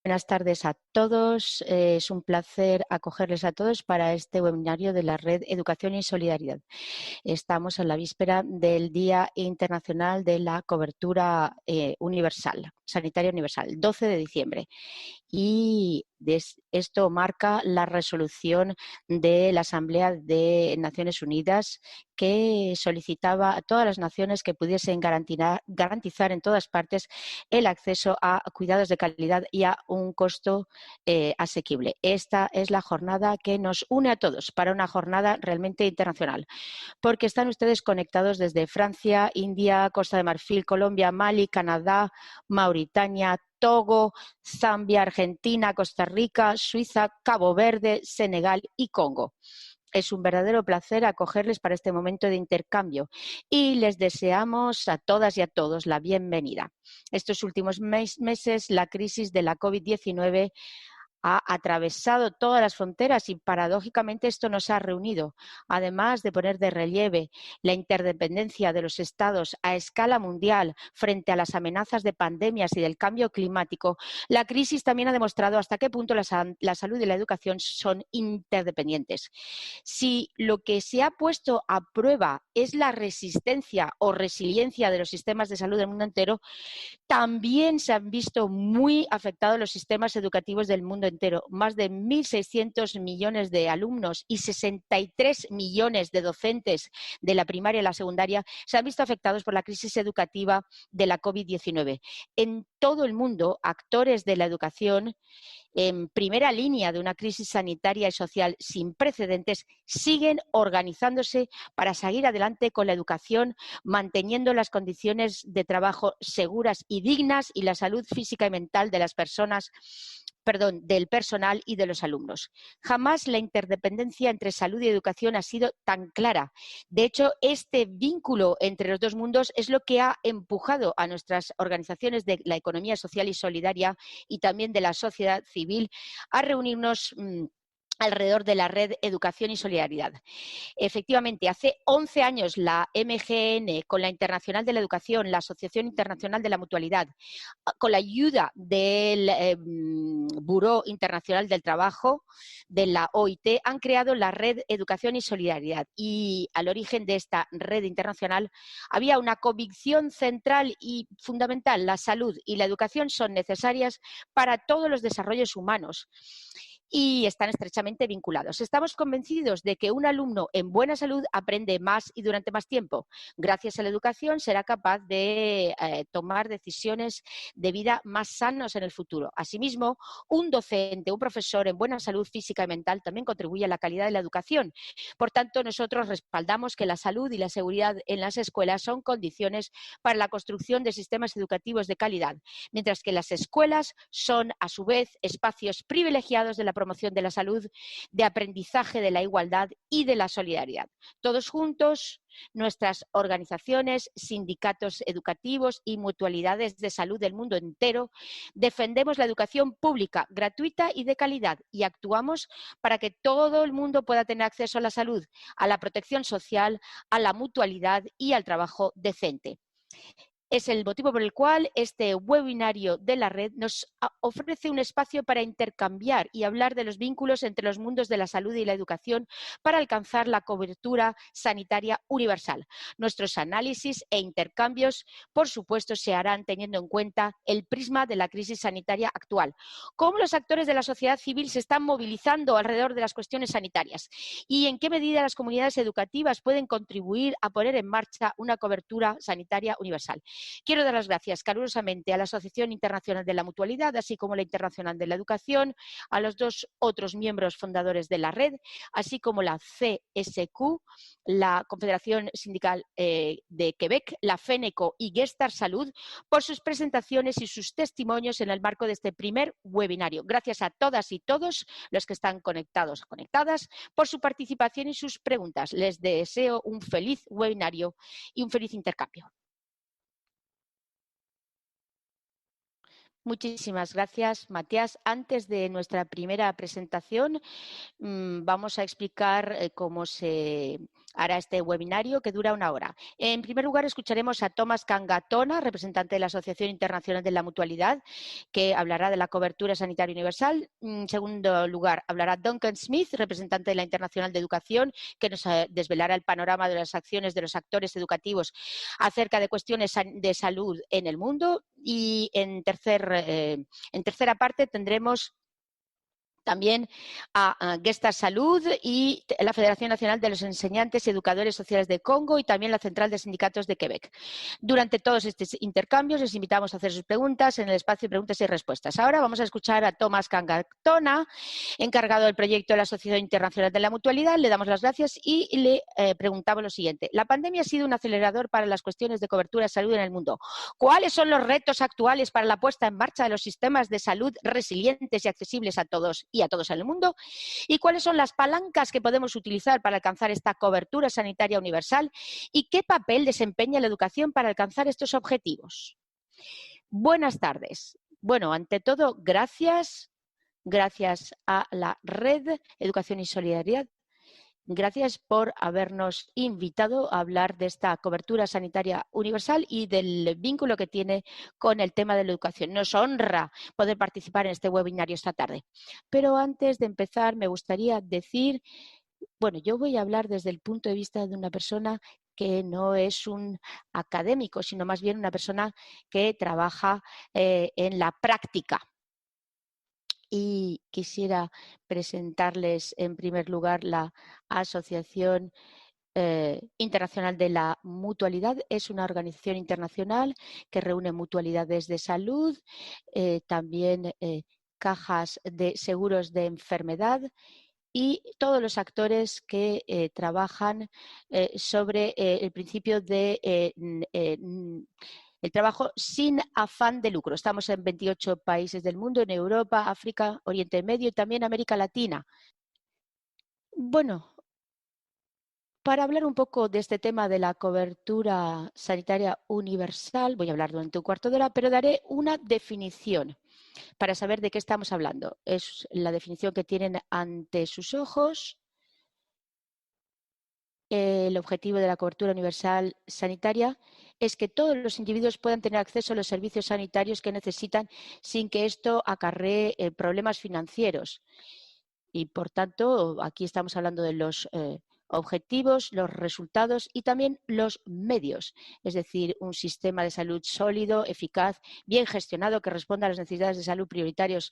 Buenas tardes a todos. Es un placer acogerles a todos para este webinario de la Red Educación y Solidaridad. Estamos en la víspera del Día Internacional de la Cobertura Universal, Sanitaria Universal, 12 de diciembre. Y esto marca la resolución de la Asamblea de Naciones Unidas que solicitaba a todas las naciones que pudiesen garantizar en todas partes el acceso a cuidados de calidad y a un costo asequible. Esta es la jornada que nos une a todos para una jornada realmente internacional, porque están ustedes conectados desde Francia, India, Costa de Marfil, Colombia, Mali, Canadá, Mauritania, Togo, Zambia, Argentina, Costa Rica, Suiza, Cabo Verde, Senegal y Congo. Es un verdadero placer acogerles para este momento de intercambio y les deseamos a todas y a todos la bienvenida. Estos últimos meses, la crisis de la COVID-19 ha atravesado todas las fronteras y paradójicamente esto nos ha reunido. Además de poner de relieve la interdependencia de los Estados a escala mundial frente a las amenazas de pandemias y del cambio climático, la crisis también ha demostrado hasta qué punto la salud y la educación son interdependientes. Si lo que se ha puesto a prueba es la resistencia o resiliencia de los sistemas de salud del mundo entero, también se han visto muy afectados los sistemas educativos del mundo entero. Más de 1.600 millones de alumnos y 63 millones de docentes de la primaria y la secundaria se han visto afectados por la crisis educativa de la COVID-19. En todo el mundo, actores de la educación en primera línea de una crisis sanitaria y social sin precedentes, siguen organizándose para seguir adelante con la educación, manteniendo las condiciones de trabajo seguras y dignas y la salud física y mental de las personas, del personal y de los alumnos. Jamás la interdependencia entre salud y educación ha sido tan clara. De hecho, este vínculo entre los dos mundos es lo que ha empujado a nuestras organizaciones de la economía social y solidaria y también de la sociedad civil a reunirnos alrededor de la red Educación y Solidaridad. Efectivamente, hace 11 años la MGN, con la Internacional de la Educación, la Asociación Internacional de la Mutualidad, con la ayuda del Buró Internacional del Trabajo, de la OIT, han creado la red Educación y Solidaridad. Y al origen de esta red internacional había una convicción central y fundamental: la salud y la educación son necesarias para todos los desarrollos humanos y están estrechamente vinculados. Estamos convencidos de que un alumno en buena salud aprende más y durante más tiempo. Gracias a la educación será capaz de tomar decisiones de vida más sanas en el futuro. Asimismo, un docente, un profesor en buena salud física y mental también contribuye a la calidad de la educación. Por tanto, nosotros respaldamos que la salud y la seguridad en las escuelas son condiciones para la construcción de sistemas educativos de calidad, mientras que las escuelas son, a su vez, espacios privilegiados de la promoción de la salud, de aprendizaje de la igualdad y de la solidaridad. Todos juntos, nuestras organizaciones, sindicatos educativos y mutualidades de salud del mundo entero, defendemos la educación pública, gratuita y de calidad y actuamos para que todo el mundo pueda tener acceso a la salud, a la protección social, a la mutualidad y al trabajo decente. Es el motivo por el cual este webinario de la red nos ofrece un espacio para intercambiar y hablar de los vínculos entre los mundos de la salud y la educación para alcanzar la cobertura sanitaria universal. Nuestros análisis e intercambios, por supuesto, se harán teniendo en cuenta el prisma de la crisis sanitaria actual, cómo los actores de la sociedad civil se están movilizando alrededor de las cuestiones sanitarias y en qué medida las comunidades educativas pueden contribuir a poner en marcha una cobertura sanitaria universal. Quiero dar las gracias calurosamente a la Asociación Internacional de la Mutualidad, así como la Internacional de la Educación, a los dos otros miembros fundadores de la red, así como la CSQ, la Confederación Sindical de Quebec, la FENECO y Gestar Salud, por sus presentaciones y sus testimonios en el marco de este primer webinario. Gracias a todas y todos los que están conectados o conectadas por su participación y sus preguntas. Les deseo un feliz webinario y un feliz intercambio. Muchísimas gracias, Matías. Antes de nuestra primera presentación, vamos a explicar cómo se hará este webinario que dura 1 hora. En primer lugar, escucharemos a Tomás Cangatona, representante de la Asociación Internacional de la Mutualidad, que hablará de la cobertura sanitaria universal. En segundo lugar, hablará Duncan Smith, representante de la Internacional de Educación, que nos desvelará el panorama de las acciones de los actores educativos acerca de cuestiones de salud en el mundo. Y en tercera parte tendremos también a Gestas Salud y la Federación Nacional de los Enseñantes y Educadores Sociales de Congo y también la Central de Sindicatos de Quebec. Durante todos estos intercambios les invitamos a hacer sus preguntas en el espacio de preguntas y respuestas. Ahora vamos a escuchar a Tomás Cangatona, encargado del proyecto de la Asociación Internacional de la Mutualidad. Le damos las gracias y le preguntamos lo siguiente. La pandemia ha sido un acelerador para las cuestiones de cobertura de salud en el mundo. ¿Cuáles son los retos actuales para la puesta en marcha de los sistemas de salud resilientes y accesibles a todos y a todos en el mundo? ¿Y cuáles son las palancas que podemos utilizar para alcanzar esta cobertura sanitaria universal? ¿Y qué papel desempeña la educación para alcanzar estos objetivos? Buenas tardes. Bueno, ante todo, gracias a la Red Educación y Solidaridad. Gracias por habernos invitado a hablar de esta cobertura sanitaria universal y del vínculo que tiene con el tema de la educación. Nos honra poder participar en este webinario esta tarde. Pero antes de empezar, me gustaría decir, bueno, yo voy a hablar desde el punto de vista de una persona que no es un académico, sino más bien una persona que trabaja en la práctica. Y quisiera presentarles en primer lugar la Asociación Internacional de la Mutualidad. Es una organización internacional que reúne mutualidades de salud, también cajas de seguros de enfermedad y todos los actores que trabajan sobre el principio de el trabajo sin afán de lucro. Estamos en 28 países del mundo, en Europa, África, Oriente Medio y también América Latina. Bueno, para hablar un poco de este tema de la cobertura sanitaria universal, voy a hablar durante un cuarto de hora, pero daré una definición para saber de qué estamos hablando. Es la definición que tienen ante sus ojos. El objetivo de la cobertura universal sanitaria es que todos los individuos puedan tener acceso a los servicios sanitarios que necesitan sin que esto acarree problemas financieros. Y, por tanto, aquí estamos hablando de los objetivos, los resultados y también los medios, es decir, un sistema de salud sólido, eficaz, bien gestionado, que responda a las necesidades de salud prioritarios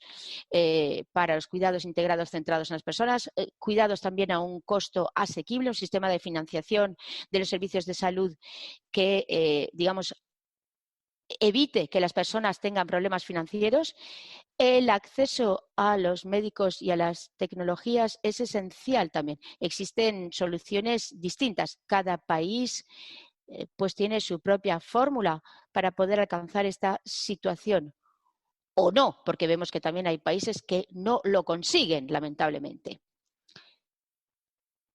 para los cuidados integrados centrados en las personas, cuidados también a un costo asequible, un sistema de financiación de los servicios de salud que, digamos, evite que las personas tengan problemas financieros. El acceso a los médicos y a las tecnologías es esencial también. Existen soluciones distintas. Cada país pues tiene su propia fórmula para poder alcanzar esta situación. O no, porque vemos que también hay países que no lo consiguen, lamentablemente.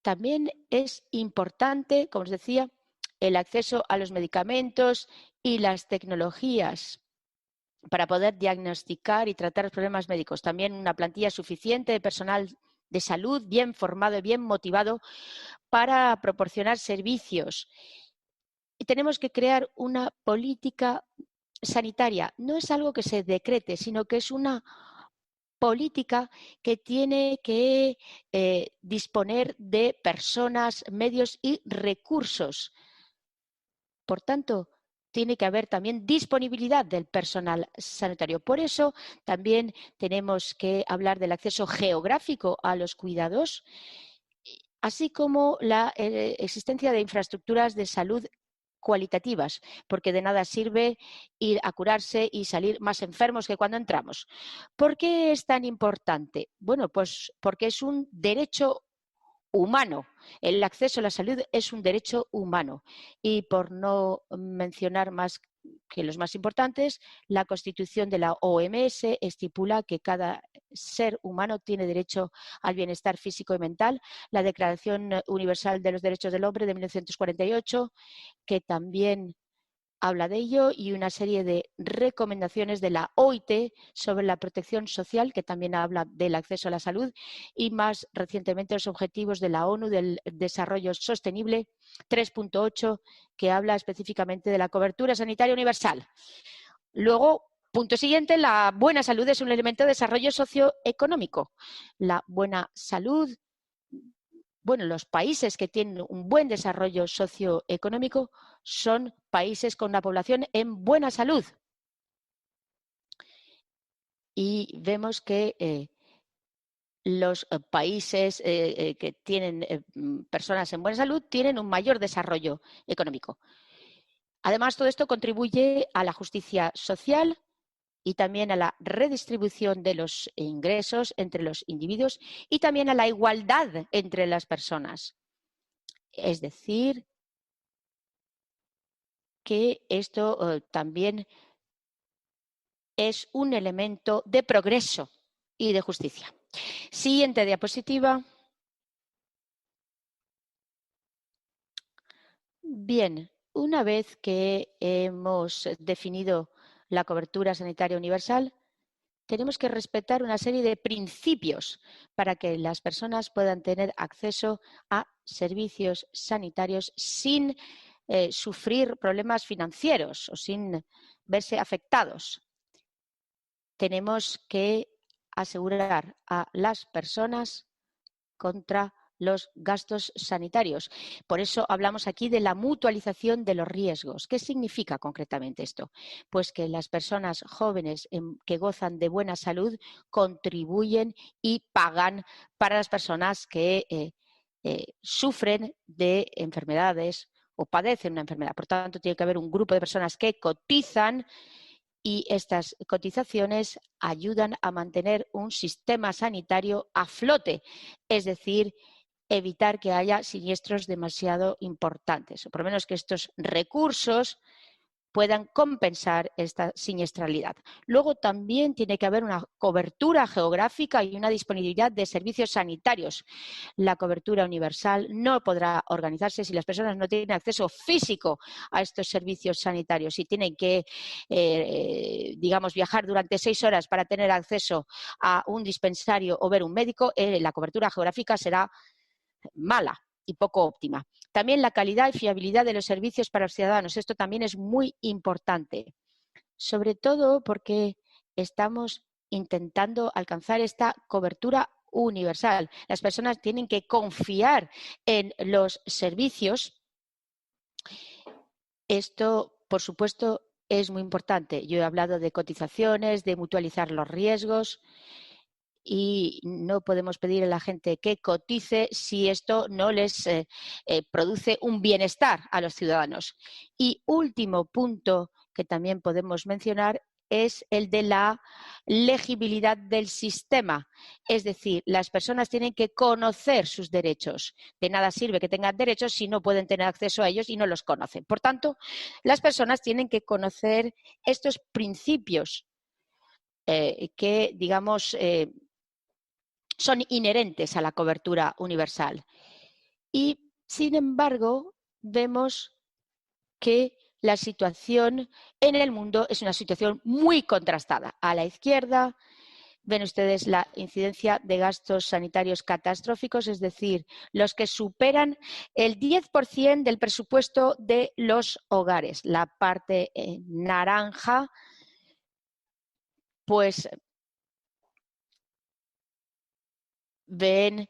También es importante, como os decía, el acceso a los medicamentos y las tecnologías para poder diagnosticar y tratar los problemas médicos. También una plantilla suficiente de personal de salud bien formado y bien motivado para proporcionar servicios. Y tenemos que crear una política sanitaria. No es algo que se decrete, sino que es una política que tiene que disponer de personas, medios y recursos. Por tanto, tiene que haber también disponibilidad del personal sanitario. Por eso también tenemos que hablar del acceso geográfico a los cuidados, así como la existencia de infraestructuras de salud cualitativas, porque de nada sirve ir a curarse y salir más enfermos que cuando entramos. ¿Por qué es tan importante? Bueno, pues porque es un derecho humano. El acceso a la salud es un derecho humano. Y por no mencionar más que los más importantes, la Constitución de la OMS estipula que cada ser humano tiene derecho al bienestar físico y mental. La Declaración Universal de los Derechos del Hombre de 1948, que también habla de ello y una serie de recomendaciones de la OIT sobre la protección social, que también habla del acceso a la salud, y más recientemente los objetivos de la ONU del desarrollo sostenible 3.8, que habla específicamente de la cobertura sanitaria universal. Luego, punto siguiente, la buena salud es un elemento de desarrollo socioeconómico. La buena salud, bueno, los países que tienen un buen desarrollo socioeconómico son países con una población en buena salud. Y vemos que los países que tienen personas en buena salud tienen un mayor desarrollo económico. Además, todo esto contribuye a la justicia social y también a la redistribución de los ingresos entre los individuos y también a la igualdad entre las personas. Es decir, que esto también es un elemento de progreso y de justicia. Siguiente diapositiva. Bien, una vez que hemos definido la cobertura sanitaria universal, tenemos que respetar una serie de principios para que las personas puedan tener acceso a servicios sanitarios sin sufrir problemas financieros o sin verse afectados. Tenemos que asegurar a las personas contra los gastos sanitarios. Por eso hablamos aquí de la mutualización de los riesgos. ¿Qué significa concretamente esto? Pues que las personas jóvenes que gozan de buena salud contribuyen y pagan para las personas que sufren de enfermedades o padecen una enfermedad. Por tanto, tiene que haber un grupo de personas que cotizan y estas cotizaciones ayudan a mantener un sistema sanitario a flote, es decir, evitar que haya siniestros demasiado importantes, o por lo menos que estos recursos puedan compensar esta siniestralidad. Luego también tiene que haber una cobertura geográfica y una disponibilidad de servicios sanitarios. La cobertura universal no podrá organizarse si las personas no tienen acceso físico a estos servicios sanitarios. Si tienen que, digamos, viajar durante 6 horas para tener acceso a un dispensario o ver un médico, la cobertura geográfica será mala y poco óptima. También la calidad y fiabilidad de los servicios para los ciudadanos. Esto también es muy importante, sobre todo porque estamos intentando alcanzar esta cobertura universal. Las personas tienen que confiar en los servicios. Esto, por supuesto, es muy importante. Yo he hablado de cotizaciones, de mutualizar los riesgos, y no podemos pedir a la gente que cotice si esto no les produce un bienestar a los ciudadanos. Y último punto que también podemos mencionar es el de la legibilidad del sistema. Es decir, las personas tienen que conocer sus derechos. De nada sirve que tengan derechos si no pueden tener acceso a ellos y no los conocen. Por tanto, las personas tienen que conocer estos principios que, digamos, son inherentes a la cobertura universal. Y, sin embargo, vemos que la situación en el mundo es una situación muy contrastada. A la izquierda ven ustedes la incidencia de gastos sanitarios catastróficos, es decir, los que superan el 10% del presupuesto de los hogares. La parte naranja, pues ven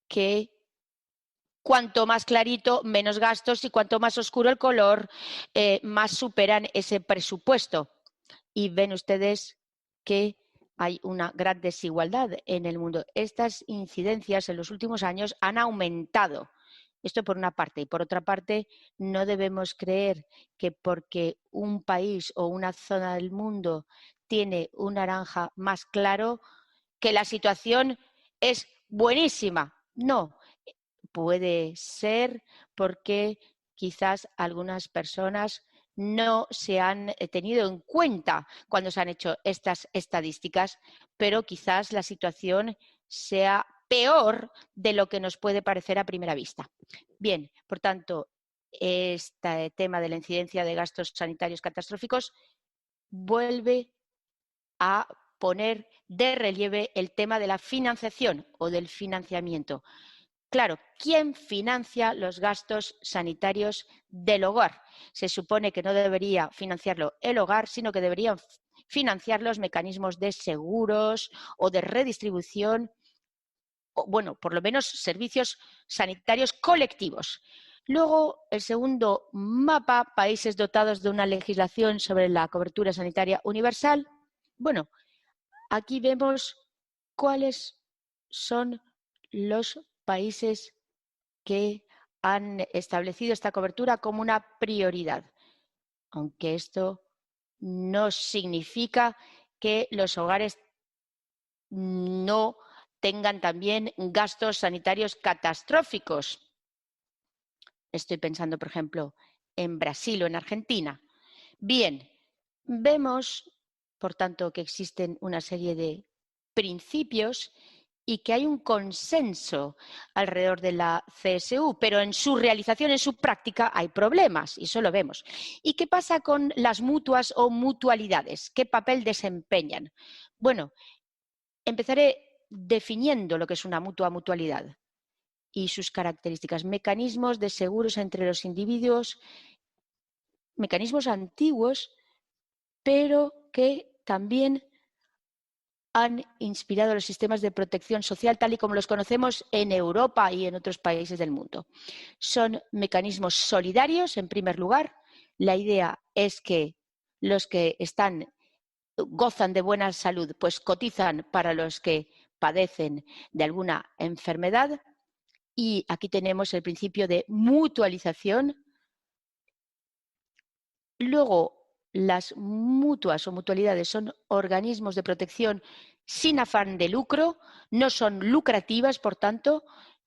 que cuanto más clarito, menos gastos, y cuanto más oscuro el color, más superan ese presupuesto. Y ven ustedes que hay una gran desigualdad en el mundo. Estas incidencias en los últimos años han aumentado. Esto por una parte. Y por otra parte, no debemos creer que porque un país o una zona del mundo tiene un naranja más claro, que la situación es buenísima. No, puede ser porque quizás algunas personas no se han tenido en cuenta cuando se han hecho estas estadísticas, pero quizás la situación sea peor de lo que nos puede parecer a primera vista. Bien, por tanto, este tema de la incidencia de gastos sanitarios catastróficos, vuelve a poner de relieve el tema de la financiación o del financiamiento. Claro, ¿quién financia los gastos sanitarios del hogar? Se supone que no debería financiarlo el hogar, sino que deberían financiar los mecanismos de seguros o de redistribución, o, bueno, por lo menos servicios sanitarios colectivos. Luego, el segundo mapa, países dotados de una legislación sobre la cobertura sanitaria universal. Bueno, aquí vemos cuáles son los países que han establecido esta cobertura como una prioridad, aunque esto no significa que los hogares no tengan también gastos sanitarios catastróficos. Estoy pensando, por ejemplo, en Brasil o en Argentina. Bien, vemos, por tanto, que existen una serie de principios y que hay un consenso alrededor de la CSU, pero en su realización, en su práctica, hay problemas, y eso lo vemos. ¿Y qué pasa con las mutuas o mutualidades? ¿Qué papel desempeñan? Bueno, empezaré definiendo lo que es una mutualidad y sus características. Mecanismos de seguros entre los individuos, mecanismos antiguos, pero que también han inspirado los sistemas de protección social tal y como los conocemos en Europa y en otros países del mundo. Son mecanismos solidarios, en primer lugar. La idea es que los que gozan de buena salud, pues cotizan para los que padecen de alguna enfermedad. Y aquí tenemos el principio de mutualización. Luego, las mutuas o mutualidades son organismos de protección sin afán de lucro, no son lucrativas, por tanto,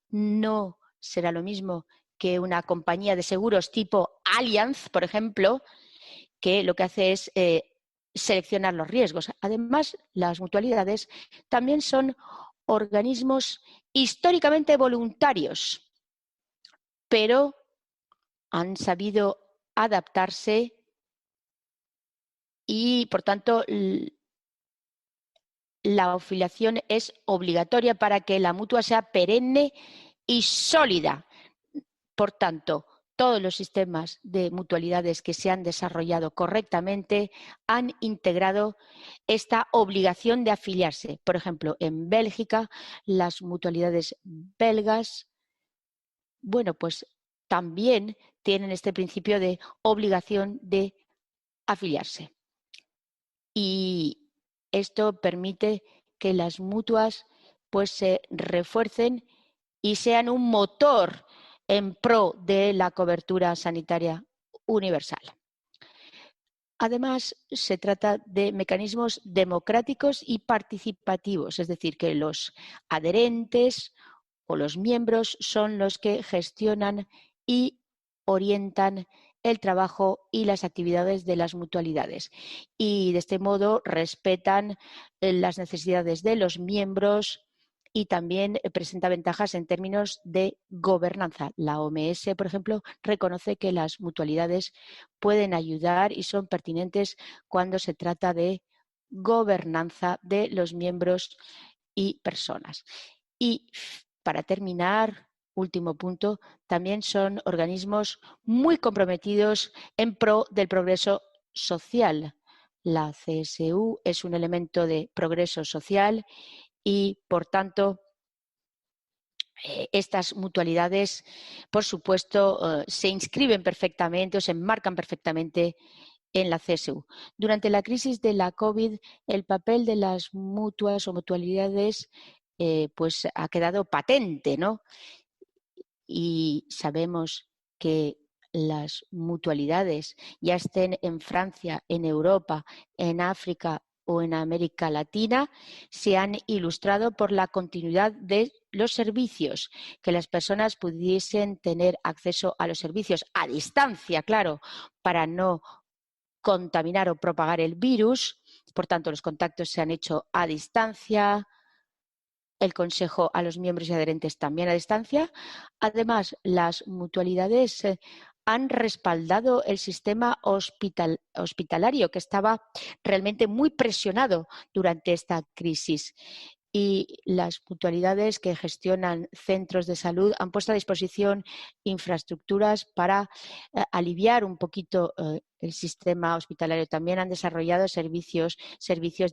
no será lo mismo que una compañía de seguros tipo Allianz, por ejemplo, que lo que hace es seleccionar los riesgos. Además, las mutualidades también son organismos históricamente voluntarios, pero han sabido adaptarse y, por tanto, la afiliación es obligatoria para que la mutua sea perenne y sólida. Por tanto, todos los sistemas de mutualidades que se han desarrollado correctamente han integrado esta obligación de afiliarse. Por ejemplo, en Bélgica, las mutualidades belgas, bueno, pues también tienen este principio de obligación de afiliarse. Y esto permite que las mutuas pues se refuercen y sean un motor en pro de la cobertura sanitaria universal. Además, se trata de mecanismos democráticos y participativos, es decir, que los adherentes o los miembros son los que gestionan y orientan el trabajo y las actividades de las mutualidades. Y de este modo respetan las necesidades de los miembros y también presenta ventajas en términos de gobernanza. La OMS, por ejemplo, reconoce que las mutualidades pueden ayudar y son pertinentes cuando se trata de gobernanza de los miembros y personas. Y para terminar, último punto, también son organismos muy comprometidos en pro del progreso social. La CSU es un elemento de progreso social y, por tanto, estas mutualidades, por supuesto, se inscriben perfectamente o se enmarcan perfectamente en la CSU. Durante la crisis de la COVID, el papel de las mutuas o mutualidades pues ha quedado patente, ¿no? Y sabemos que las mutualidades, ya estén en Francia, en Europa, en África o en América Latina, se han ilustrado por la continuidad de los servicios, que las personas pudiesen tener acceso a los servicios a distancia, claro, para no contaminar o propagar el virus. Por tanto, los contactos se han hecho a distancia, el consejo a los miembros y adherentes también a distancia. Además, las mutualidades han respaldado el sistema hospitalario, que estaba realmente muy presionado durante esta crisis. Y las mutualidades que gestionan centros de salud han puesto a disposición infraestructuras para aliviar un poquito el sistema hospitalario. También han desarrollado servicios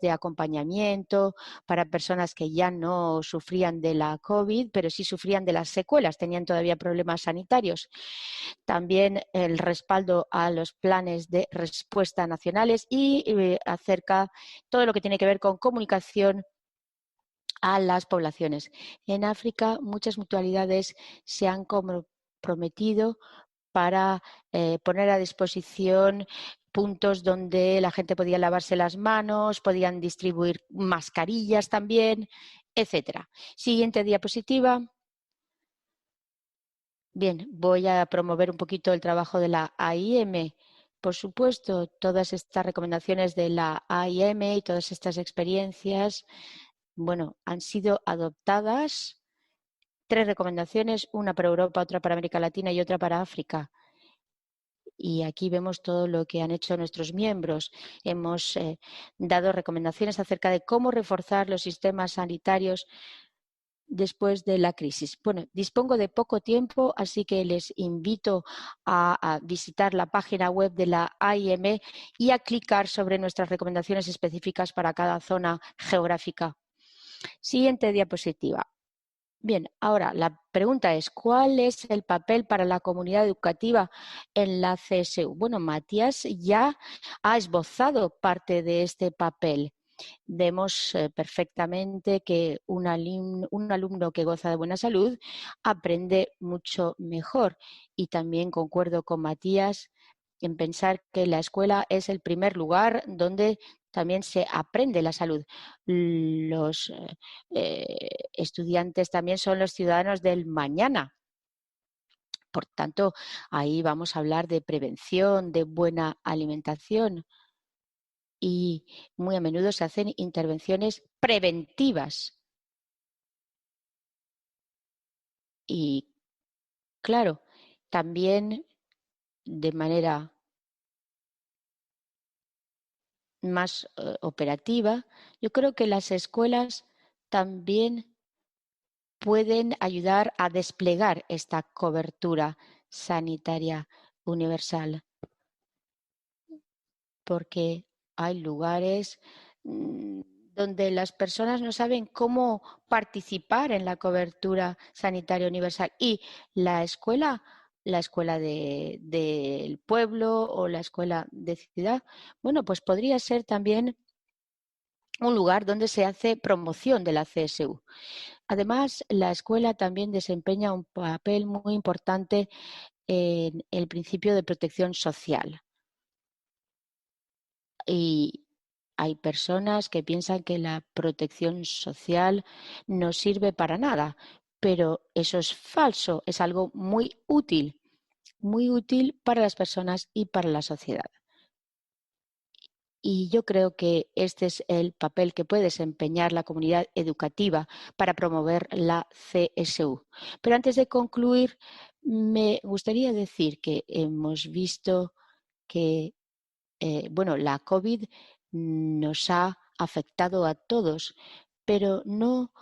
de acompañamiento para personas que ya no sufrían de la COVID, pero sí sufrían de las secuelas, tenían todavía problemas sanitarios. También el respaldo a los planes de respuesta nacionales y acerca todo lo que tiene que ver con comunicación a las poblaciones. En África, muchas mutualidades se han comprometido para poner a disposición puntos donde la gente podía lavarse las manos, podían distribuir mascarillas también, etcétera. Siguiente diapositiva. Bien, voy a promover un poquito el trabajo de la AIM. Por supuesto, todas estas recomendaciones de la AIM y todas estas experiencias, bueno, han sido adoptadas. 3 recomendaciones, una para Europa, otra para América Latina y otra para África. Y aquí vemos todo lo que han hecho nuestros miembros. Hemos dado recomendaciones acerca de cómo reforzar los sistemas sanitarios después de la crisis. Bueno, dispongo de poco tiempo, así que les invito a visitar la página web de la AIM y a clicar sobre nuestras recomendaciones específicas para cada zona geográfica. Siguiente diapositiva. Bien, ahora la pregunta es, ¿cuál es el papel para la comunidad educativa en la CSU? Bueno, Matías ya ha esbozado parte de este papel. Vemos perfectamente que un alumno que goza de buena salud aprende mucho mejor. Y también concuerdo con Matías en pensar que la escuela es el primer lugar donde también se aprende la salud. Los estudiantes también son los ciudadanos del mañana. Por tanto, ahí vamos a hablar de prevención, de buena alimentación y muy a menudo se hacen intervenciones preventivas. Y claro, también de manera más operativa, yo creo que las escuelas también pueden ayudar a desplegar esta cobertura sanitaria universal, porque hay lugares donde las personas no saben cómo participar en la cobertura sanitaria universal y la escuela del pueblo o la escuela de ciudad, bueno, pues podría ser también un lugar donde se hace promoción de la CSU. Además, la escuela también desempeña un papel muy importante en el principio de protección social. Y hay personas que piensan que la protección social no sirve para nada, pero eso es falso, es algo muy útil para las personas y para la sociedad. Y yo creo que este es el papel que puede desempeñar la comunidad educativa para promover la CSU. Pero antes de concluir, me gustaría decir que hemos visto que bueno, la COVID nos ha afectado a todos, pero no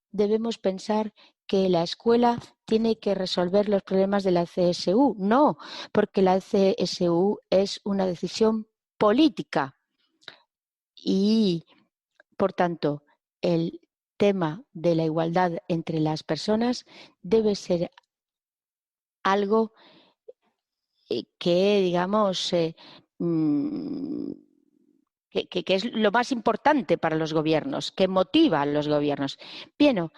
debemos pensar que la escuela tiene que resolver los problemas de la CSU. No, porque la CSU es una decisión política y, por tanto, el tema de la igualdad entre las personas debe ser algo que, digamos, mm, que es lo más importante para los gobiernos, que motiva a los gobiernos. Bien,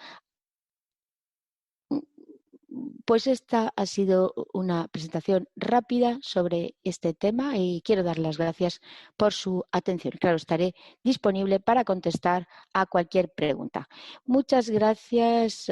pues esta ha sido una presentación rápida sobre este tema y quiero dar las gracias por su atención. Claro, estaré disponible para contestar a cualquier pregunta. Muchas gracias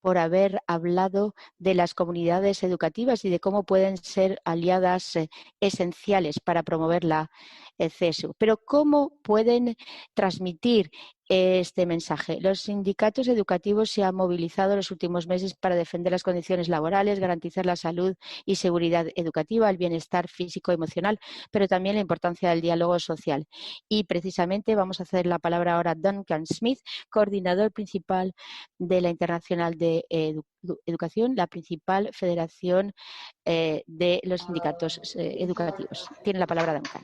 por haber hablado de las comunidades educativas y de cómo pueden ser aliadas esenciales para promover la CSU. Pero ¿cómo pueden transmitir este mensaje. Los sindicatos educativos se han movilizado en los últimos meses para defender las condiciones laborales, garantizar la salud y seguridad educativa, el bienestar físico y emocional, pero también la importancia del diálogo social. Y precisamente vamos a hacer la palabra ahora a Duncan Smith, coordinador principal de la Internacional de Educación, la principal federación de los sindicatos educativos. Tiene la palabra Duncan.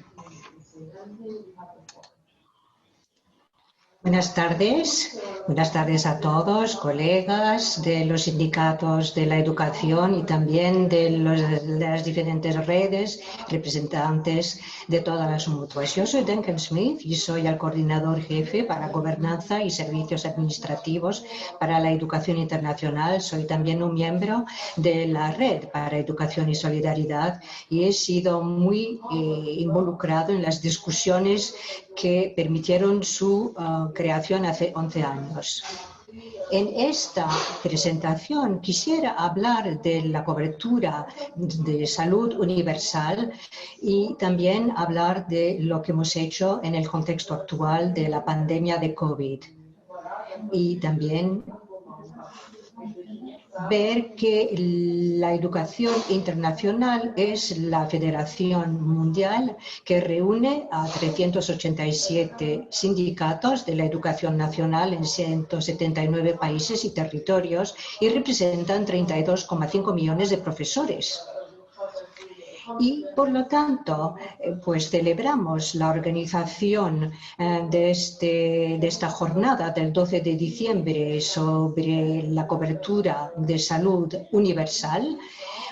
Buenas tardes a todos, colegas de los sindicatos de la educación y también de las diferentes redes, representantes de todas las mutuas. Yo soy Duncan Smith y soy el coordinador jefe para gobernanza y servicios administrativos para la educación internacional. Soy también un miembro de la Red para Educación y Solidaridad y he sido muy involucrado en las discusiones que permitieron su creación hace 11 años. En esta presentación quisiera hablar de la cobertura de salud universal y también hablar de lo que hemos hecho en el contexto actual de la pandemia de COVID. Y también ver que la educación internacional es la federación mundial que reúne a 387 sindicatos de la educación nacional en 179 países y territorios y representan 32,5 millones de profesores. Y, por lo tanto, pues celebramos la organización de esta jornada del 12 de diciembre sobre la cobertura de salud universal,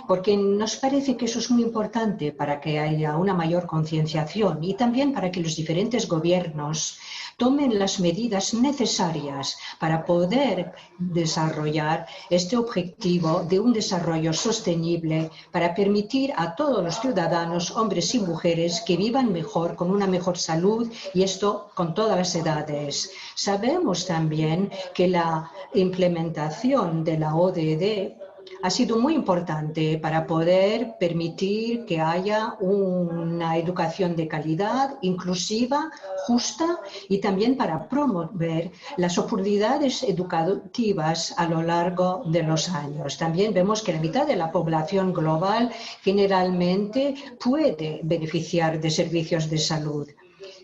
porque nos parece que eso es muy importante para que haya una mayor concienciación y también para que los diferentes gobiernos tomen las medidas necesarias para poder desarrollar este objetivo de un desarrollo sostenible para permitir a todos los ciudadanos, hombres y mujeres, que vivan mejor, con una mejor salud y esto con todas las edades. Sabemos también que la implementación de la ODD ha sido muy importante para poder permitir que haya una educación de calidad, inclusiva, justa y también para promover las oportunidades educativas a lo largo de los años. También vemos que la mitad de la población global generalmente puede beneficiar de servicios de salud.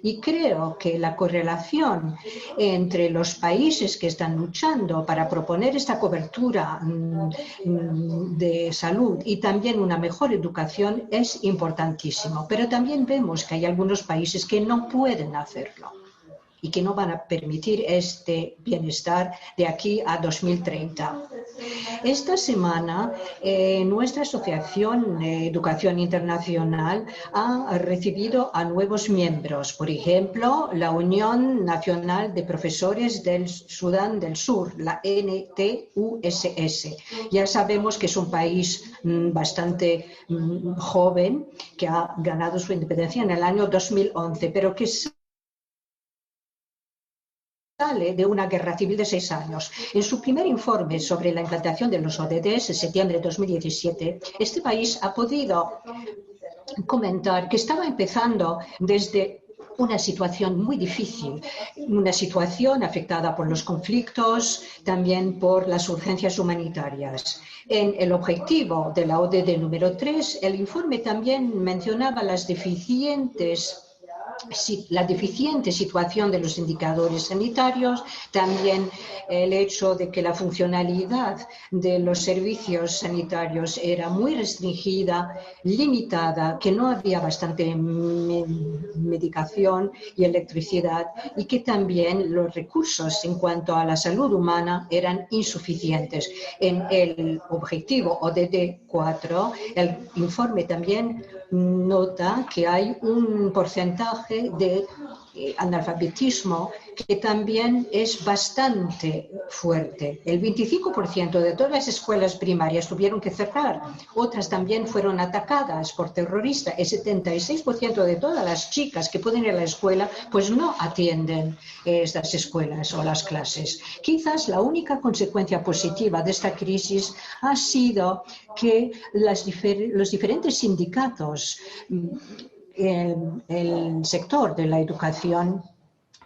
Y creo que la correlación entre los países que están luchando para proponer esta cobertura de salud y también una mejor educación es importantísimo. Pero también vemos que hay algunos países que no pueden hacerlo y que no van a permitir este bienestar de aquí a 2030. Esta semana, nuestra asociación Educación Internacional ha recibido a nuevos miembros. Por ejemplo, la Unión Nacional de Profesores del Sudán del Sur, la NTUSS. Ya sabemos que es un país bastante joven que ha ganado su independencia en el año 2011, pero que sale de una guerra civil de 6 años. En su primer informe sobre la implantación de los ODDs en septiembre de 2017, este país ha podido comentar que estaba empezando desde una situación muy difícil, una situación afectada por los conflictos, también por las urgencias humanitarias. En el objetivo de la ODD número 3, el informe también mencionaba la deficiente situación de los indicadores sanitarios, también el hecho de que la funcionalidad de los servicios sanitarios era muy restringida, limitada, que no había bastante medicación y electricidad y que también los recursos en cuanto a la salud humana eran insuficientes. En el objetivo ODD 4, el informe también nota que hay un porcentaje de analfabetismo que también es bastante fuerte. El 25% de todas las escuelas primarias tuvieron que cerrar, otras también fueron atacadas por terroristas. El 76% de todas las chicas que pueden ir a la escuela pues no atienden estas escuelas o las clases. Quizás la única consecuencia positiva de esta crisis ha sido que los diferentes sindicatos el sector de la educación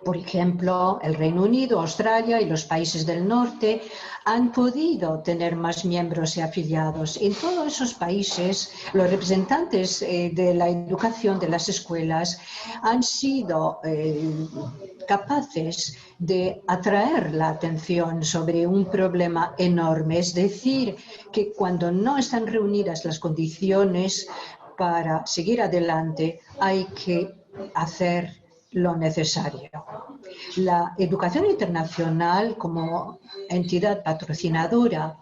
Por ejemplo, el Reino Unido, Australia y los países del norte han podido tener más miembros y afiliados. En todos esos países, los representantes de la educación de las escuelas han sido capaces de atraer la atención sobre un problema enorme. Es decir, que cuando no están reunidas las condiciones para seguir adelante, hay que hacer lo necesario. La educación internacional, como entidad patrocinadora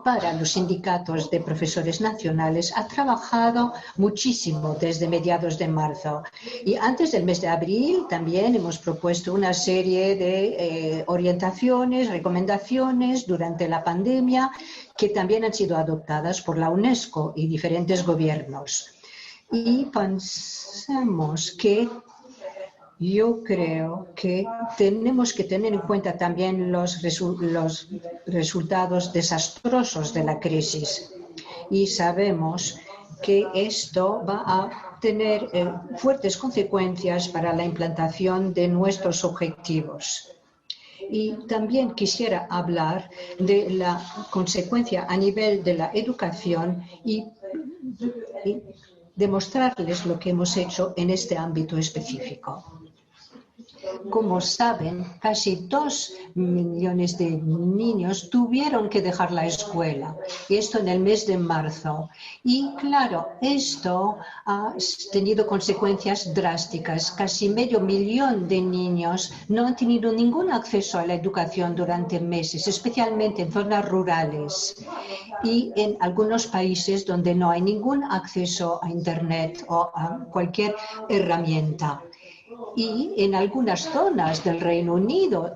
para los sindicatos de profesores nacionales, ha trabajado muchísimo desde mediados de marzo. Y antes del mes de abril también hemos propuesto una serie de orientaciones, recomendaciones durante la pandemia que también han sido adoptadas por la UNESCO y diferentes gobiernos. Y pensamos que yo creo que tenemos que tener en cuenta también los resultados desastrosos de la crisis y sabemos que esto va a tener fuertes consecuencias para la implantación de nuestros objetivos. Y también quisiera hablar de la consecuencia a nivel de la educación y demostrarles lo que hemos hecho en este ámbito específico. Como saben, casi 2 millones de niños tuvieron que dejar la escuela, y esto en el mes de marzo. Y claro, esto ha tenido consecuencias drásticas. Casi 500.000 de niños no han tenido ningún acceso a la educación durante meses, especialmente en zonas rurales y en algunos países donde no hay ningún acceso a Internet o a cualquier herramienta. Y en algunas zonas del Reino Unido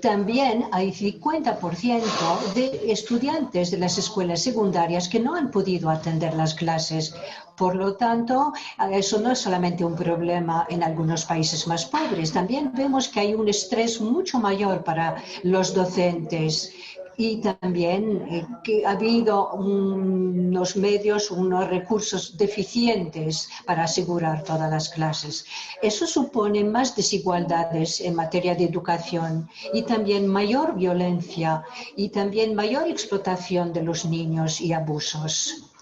también hay 50% de estudiantes de las escuelas secundarias que no han podido atender las clases. Por lo tanto, eso no es solamente un problema en algunos países más pobres. También vemos que hay un estrés mucho mayor para los docentes. Y también que ha habido unos medios, unos recursos deficientes para asegurar todas las clases. Eso supone más desigualdades en materia de educación y también mayor violencia y también mayor explotación de los niños y abusos.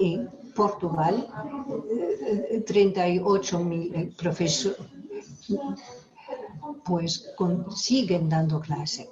Y Portugal, 38.000 profesores pues siguen dando clase.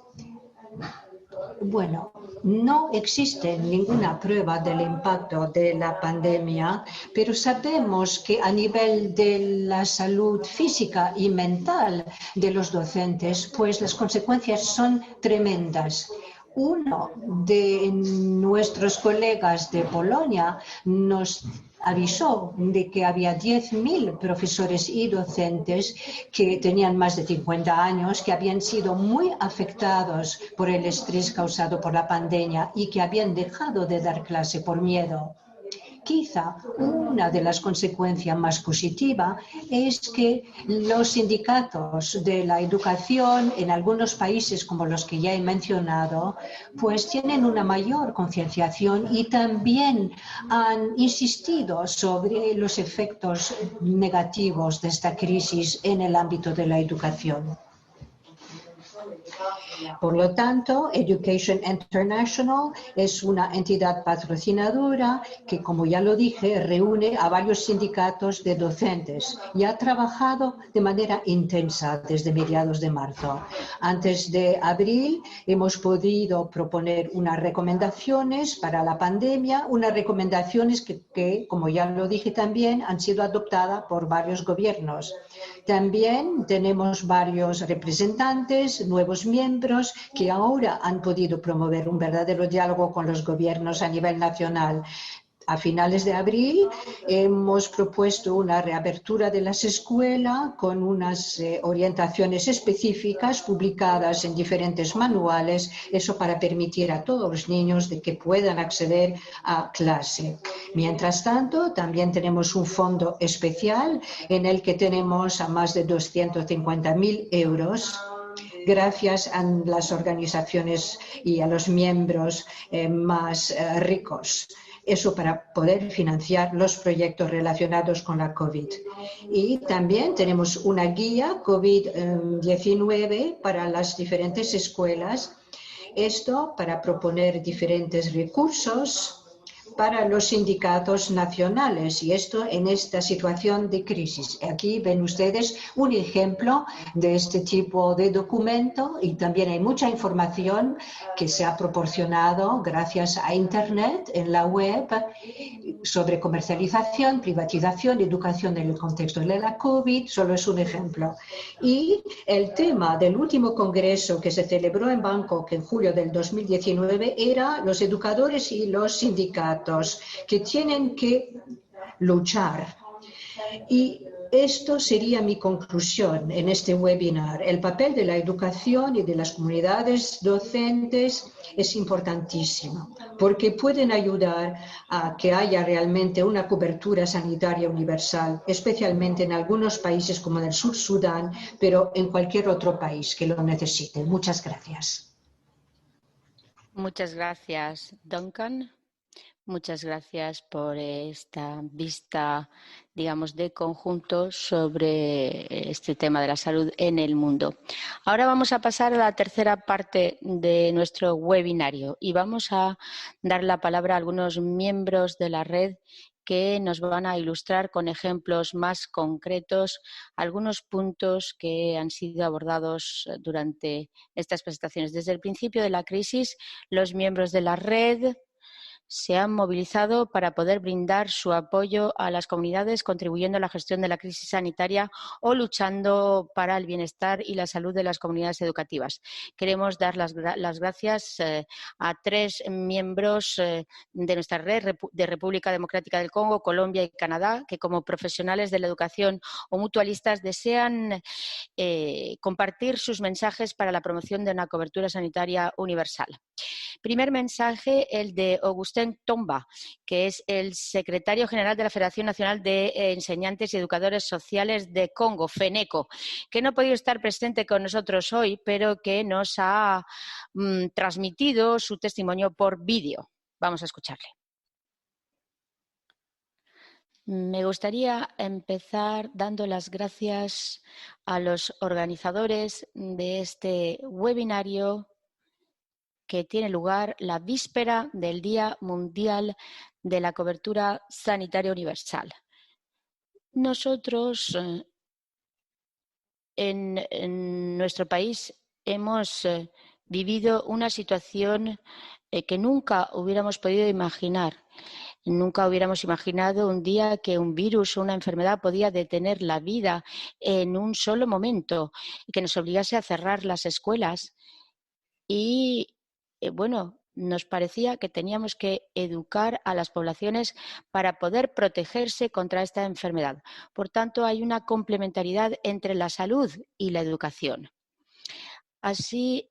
Bueno, no existe ninguna prueba del impacto de la pandemia, pero sabemos que a nivel de la salud física y mental de los docentes, pues las consecuencias son tremendas. Uno de nuestros colegas de Polonia nos avisó de que había 10.000 profesores y docentes que tenían más de 50 años, que habían sido muy afectados por el estrés causado por la pandemia y que habían dejado de dar clase por miedo. Quizá una de las consecuencias más positivas es que los sindicatos de la educación en algunos países como los que ya he mencionado, pues tienen una mayor concienciación y también han insistido sobre los efectos negativos de esta crisis en el ámbito de la educación. Por lo tanto, Education International es una entidad patrocinadora que, como ya lo dije, reúne a varios sindicatos de docentes y ha trabajado de manera intensa desde mediados de marzo. Antes de abril hemos podido proponer unas recomendaciones para la pandemia, unas recomendaciones que, como ya lo dije también, han sido adoptadas por varios gobiernos. También tenemos varios representantes, nuevos miembros, que ahora han podido promover un verdadero diálogo con los gobiernos a nivel nacional. A finales de abril hemos propuesto una reapertura de las escuelas con unas orientaciones específicas publicadas en diferentes manuales, eso para permitir a todos los niños de que puedan acceder a clase. Mientras tanto, también tenemos un fondo especial en el que tenemos a más de 250.000 euros. Gracias a las organizaciones y a los miembros más ricos. Eso para poder financiar los proyectos relacionados con la COVID. Y también tenemos una guía COVID-19 para las diferentes escuelas. Esto para proponer diferentes recursos para los sindicatos nacionales, y esto en esta situación de crisis. Aquí ven ustedes un ejemplo de este tipo de documento, y también hay mucha información que se ha proporcionado gracias a Internet en la web sobre comercialización, privatización, educación en el contexto de la COVID. Solo es un ejemplo. Y el tema del último congreso que se celebró en Bangkok en julio del 2019 era los educadores y los sindicatos que tienen que luchar. Y esto sería mi conclusión en este webinar. El papel de la educación y de las comunidades docentes es importantísimo, porque pueden ayudar a que haya realmente una cobertura sanitaria universal, especialmente en algunos países como en el sur Sudán, pero en cualquier otro país que lo necesite. Muchas gracias. Muchas gracias, Duncan. Muchas gracias por esta vista, digamos, de conjunto sobre este tema de la salud en el mundo. Ahora vamos a pasar a la tercera parte de nuestro webinario y vamos a dar la palabra a algunos miembros de la red que nos van a ilustrar con ejemplos más concretos algunos puntos que han sido abordados durante estas presentaciones. Desde el principio de la crisis, los miembros de la red se han movilizado para poder brindar su apoyo a las comunidades, contribuyendo a la gestión de la crisis sanitaria o luchando para el bienestar y la salud de las comunidades educativas. Queremos dar las gracias a 3 miembros de nuestra red de República Democrática del Congo, Colombia y Canadá, que como profesionales de la educación o mutualistas desean compartir sus mensajes para la promoción de una cobertura sanitaria universal. Primer mensaje, el de Augustin Tomba, que es el secretario general de la Federación Nacional de Enseñantes y Educadores Sociales de Congo, FENECO, que no ha podido estar presente con nosotros hoy, pero que nos ha transmitido su testimonio por vídeo. Vamos a escucharle. Me gustaría empezar dando las gracias a los organizadores de este webinario que tiene lugar la víspera del Día Mundial de la Cobertura Sanitaria Universal. Nosotros en nuestro país hemos vivido una situación que nunca hubiéramos podido imaginar. Nunca hubiéramos imaginado un día que un virus o una enfermedad podía detener la vida en un solo momento y que nos obligase a cerrar las escuelas. Y bueno, nos parecía que teníamos que educar a las poblaciones para poder protegerse contra esta enfermedad. Por tanto, hay una complementariedad entre la salud y la educación. Así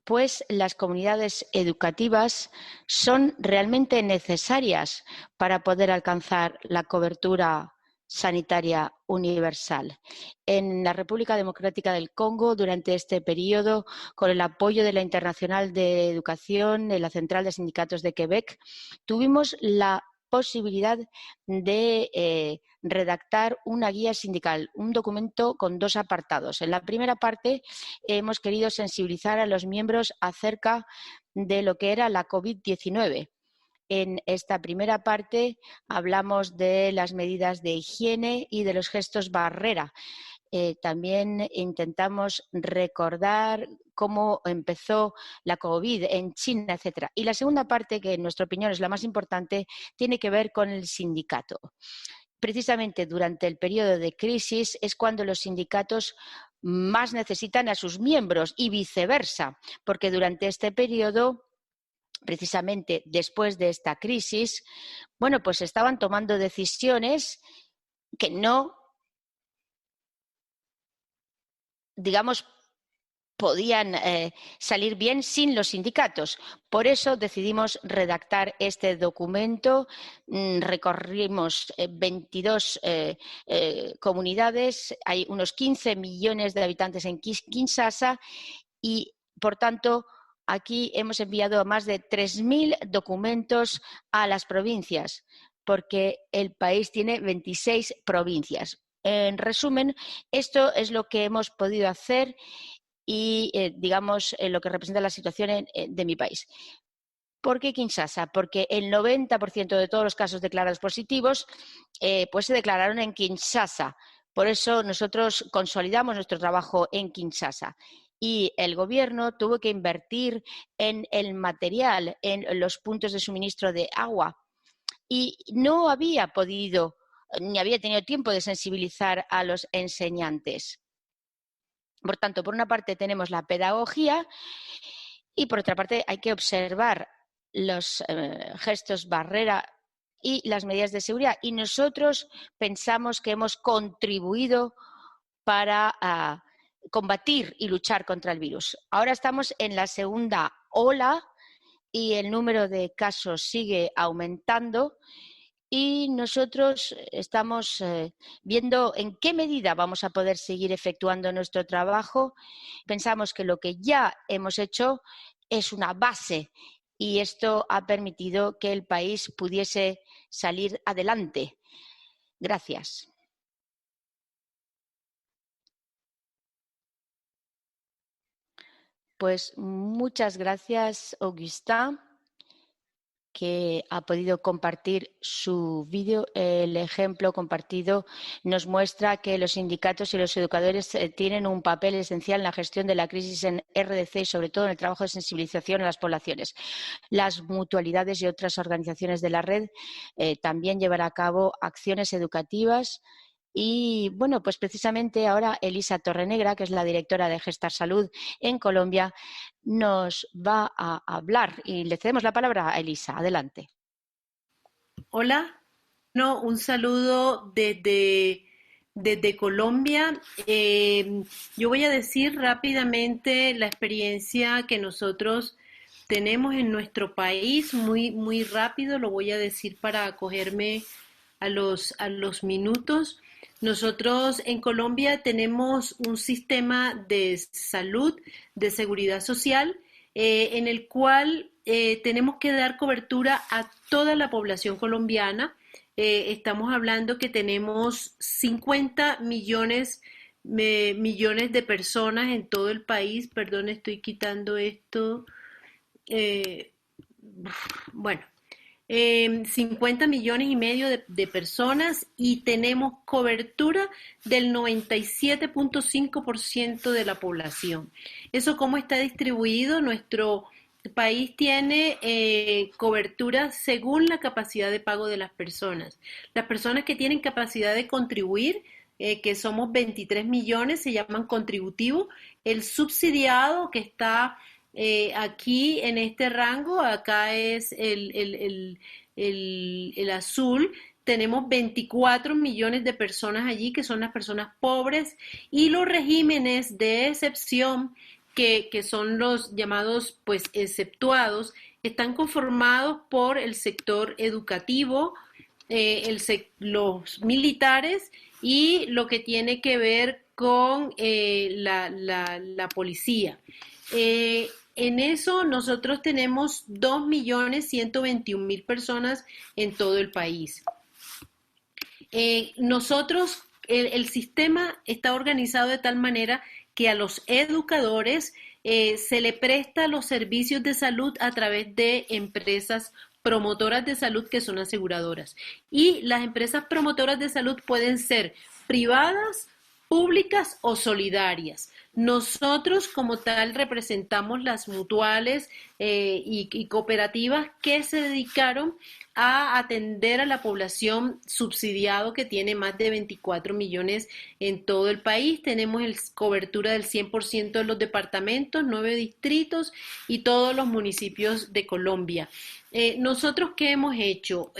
pues, las comunidades educativas son realmente necesarias para poder alcanzar la cobertura sanitaria universal. En la República Democrática del Congo, durante este periodo, con el apoyo de la Internacional de Educación, de la Central de Sindicatos de Quebec, tuvimos la posibilidad de redactar una guía sindical, un documento con 2 apartados. En la primera parte hemos querido sensibilizar a los miembros acerca de lo que era la COVID-19. En esta primera parte hablamos de las medidas de higiene y de los gestos barrera. También intentamos recordar cómo empezó la COVID en China, etc. Y la segunda parte, que en nuestra opinión es la más importante, tiene que ver con el sindicato. Precisamente durante el periodo de crisis es cuando los sindicatos más necesitan a sus miembros y viceversa, porque durante este periodo, precisamente después de esta crisis, bueno, pues estaban tomando decisiones que no, digamos, podían salir bien sin los sindicatos. Por eso decidimos redactar este documento. Recorrimos 22 comunidades, hay unos 15 millones de habitantes en Kinshasa y, por tanto, aquí hemos enviado más de 3.000 documentos a las provincias, porque el país tiene 26 provincias. En resumen, esto es lo que hemos podido hacer y, digamos, lo que representa la situación de mi país. ¿Por qué Kinshasa? Porque el 90% de todos los casos declarados positivos pues se declararon en Kinshasa. Por eso nosotros consolidamos nuestro trabajo en Kinshasa. Y el gobierno tuvo que invertir en el material, en los puntos de suministro de agua. Y no había podido, ni había tenido tiempo de sensibilizar a los enseñantes. Por tanto, por una parte tenemos la pedagogía y por otra parte hay que observar los gestos barrera y las medidas de seguridad. Y nosotros pensamos que hemos contribuido para combatir y luchar contra el virus. Ahora estamos en la segunda ola y el número de casos sigue aumentando. Y nosotros estamos viendo en qué medida vamos a poder seguir efectuando nuestro trabajo. Pensamos que lo que ya hemos hecho es una base y esto ha permitido que el país pudiese salir adelante. Gracias. Pues muchas gracias, Augustin, que ha podido compartir su vídeo. El ejemplo compartido nos muestra que los sindicatos y los educadores tienen un papel esencial en la gestión de la crisis en RDC y sobre todo en el trabajo de sensibilización a las poblaciones. Las mutualidades y otras organizaciones de la red también llevarán a cabo acciones educativas. Y bueno, pues precisamente ahora Elisa Torrenegra, que es la directora de Gestar Salud en Colombia, nos va a hablar y le cedemos la palabra a Elisa. Adelante. Hola, no, un saludo desde Colombia. Yo voy a decir rápidamente la experiencia que nosotros tenemos en nuestro país, muy rápido, lo voy a decir para acogerme a los minutos. Nosotros en Colombia tenemos un sistema de salud, de seguridad social, en el cual tenemos que dar cobertura a toda la población colombiana. Estamos hablando que tenemos 50 millones de personas en todo el país. Perdón, estoy quitando esto. Bueno, 50 millones y medio de personas y tenemos cobertura del 97.5% de la población. ¿Eso cómo está distribuido? Nuestro país tiene cobertura según la capacidad de pago de las personas. Las personas que tienen capacidad de contribuir, que somos 23 millones, se llaman contributivo. El subsidiado que está aquí en este rango, acá es el azul, tenemos 24 millones de personas allí que son las personas pobres y los regímenes de excepción que son los llamados pues exceptuados, están conformados por el sector educativo, los militares y lo que tiene que ver con la policía. En eso nosotros tenemos 2.121.000 personas en todo el país. Nosotros, el sistema está organizado de tal manera que a los educadores se le presta los servicios de salud a través de empresas promotoras de salud que son aseguradoras. Y las empresas promotoras de salud pueden ser privadas, públicas o solidarias. Nosotros como tal representamos las mutuales y cooperativas que se dedicaron a atender a la población subsidiado que tiene más de 24 millones en todo el país. Tenemos cobertura del 100% de los departamentos, 9 distritos y todos los municipios de Colombia. ¿Nosotros qué hemos hecho?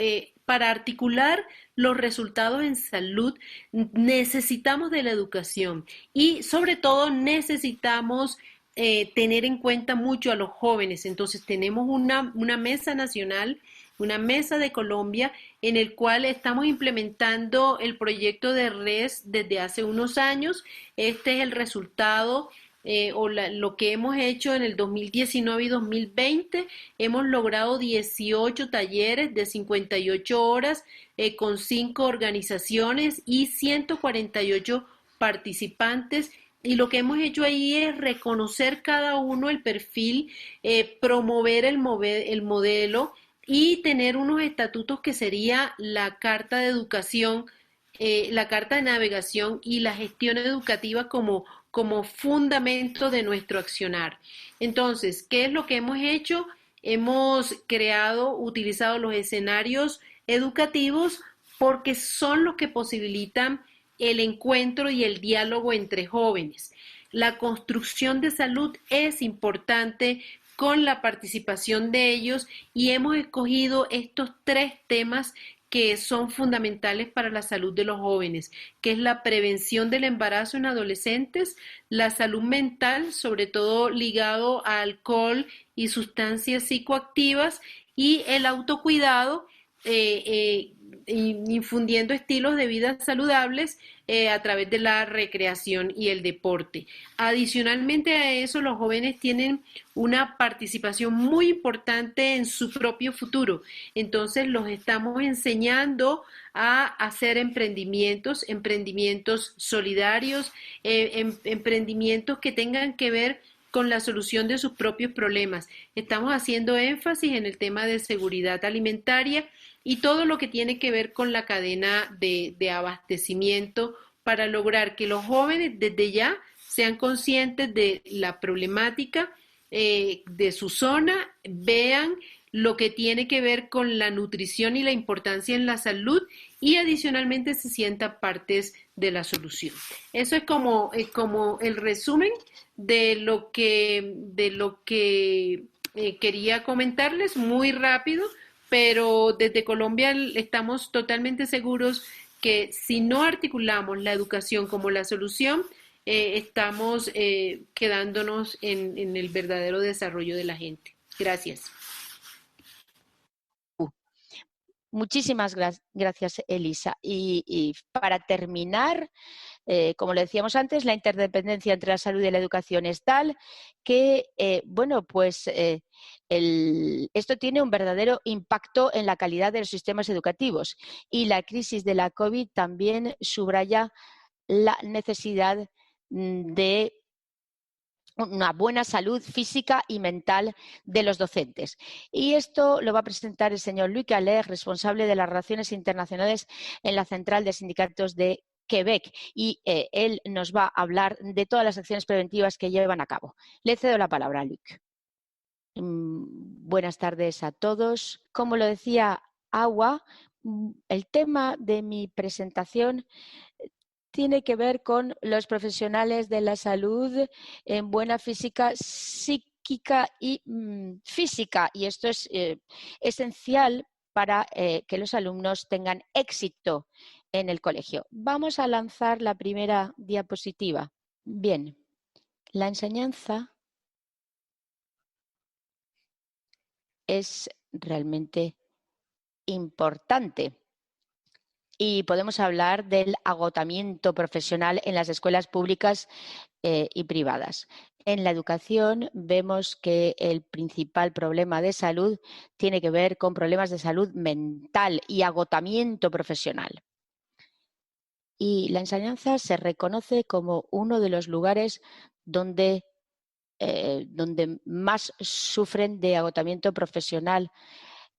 Para articular los resultados en salud necesitamos de la educación y sobre todo necesitamos tener en cuenta mucho a los jóvenes. Entonces tenemos una mesa nacional, una mesa de Colombia en el cual estamos implementando el proyecto de RES desde hace unos años. Este es el resultado lo que hemos hecho en el 2019 y 2020, hemos logrado 18 talleres de 58 horas con 5 organizaciones y 148 participantes. Y lo que hemos hecho ahí es reconocer cada uno el perfil, promover el modelo y tener unos estatutos que sería la Carta de Educación, la Carta de Navegación y la gestión educativa como fundamento de nuestro accionar. Entonces, ¿qué es lo que hemos hecho? Hemos utilizado los escenarios educativos porque son los que posibilitan el encuentro y el diálogo entre jóvenes. La construcción de salud es importante con la participación de ellos y hemos escogido estos 3 temas que son fundamentales para la salud de los jóvenes, que es la prevención del embarazo en adolescentes, la salud mental, sobre todo ligado a alcohol y sustancias psicoactivas, y el autocuidado, infundiendo estilos de vida saludables a través de la recreación y el deporte. Adicionalmente a eso, los jóvenes tienen una participación muy importante en su propio futuro. Entonces, los estamos enseñando a hacer emprendimientos solidarios, emprendimientos que tengan que ver con la solución de sus propios problemas. Estamos haciendo énfasis en el tema de seguridad alimentaria y todo lo que tiene que ver con la cadena de abastecimiento para lograr que los jóvenes desde ya sean conscientes de la problemática de su zona, vean lo que tiene que ver con la nutrición y la importancia en la salud y adicionalmente se sientan partes de la solución. Eso es como el resumen de lo que quería comentarles muy rápido, pero desde Colombia estamos totalmente seguros que si no articulamos la educación como la solución, estamos quedándonos en el verdadero desarrollo de la gente. Gracias. Muchísimas gracias, Elisa. Y para terminar, como le decíamos antes, la interdependencia entre la salud y la educación es tal que, esto tiene un verdadero impacto en la calidad de los sistemas educativos y la crisis de la COVID también subraya la necesidad de una buena salud física y mental de los docentes. Y esto lo va a presentar el señor Luc Allaire, responsable de las relaciones internacionales en la Central de Sindicatos de Quebec. Y él nos va a hablar de todas las acciones preventivas que llevan a cabo. Le cedo la palabra a Luc. Buenas tardes a todos. Como lo decía Awa, el tema de mi presentación tiene que ver con los profesionales de la salud en buena física, psíquica y física. Y esto es esencial para que los alumnos tengan éxito en el colegio. Vamos a lanzar la primera diapositiva. Bien, la enseñanza es realmente importante. Y podemos hablar del agotamiento profesional en las escuelas públicas y privadas. En la educación vemos que el principal problema de salud tiene que ver con problemas de salud mental y agotamiento profesional. Y la enseñanza se reconoce como uno de los lugares donde más sufren de agotamiento profesional.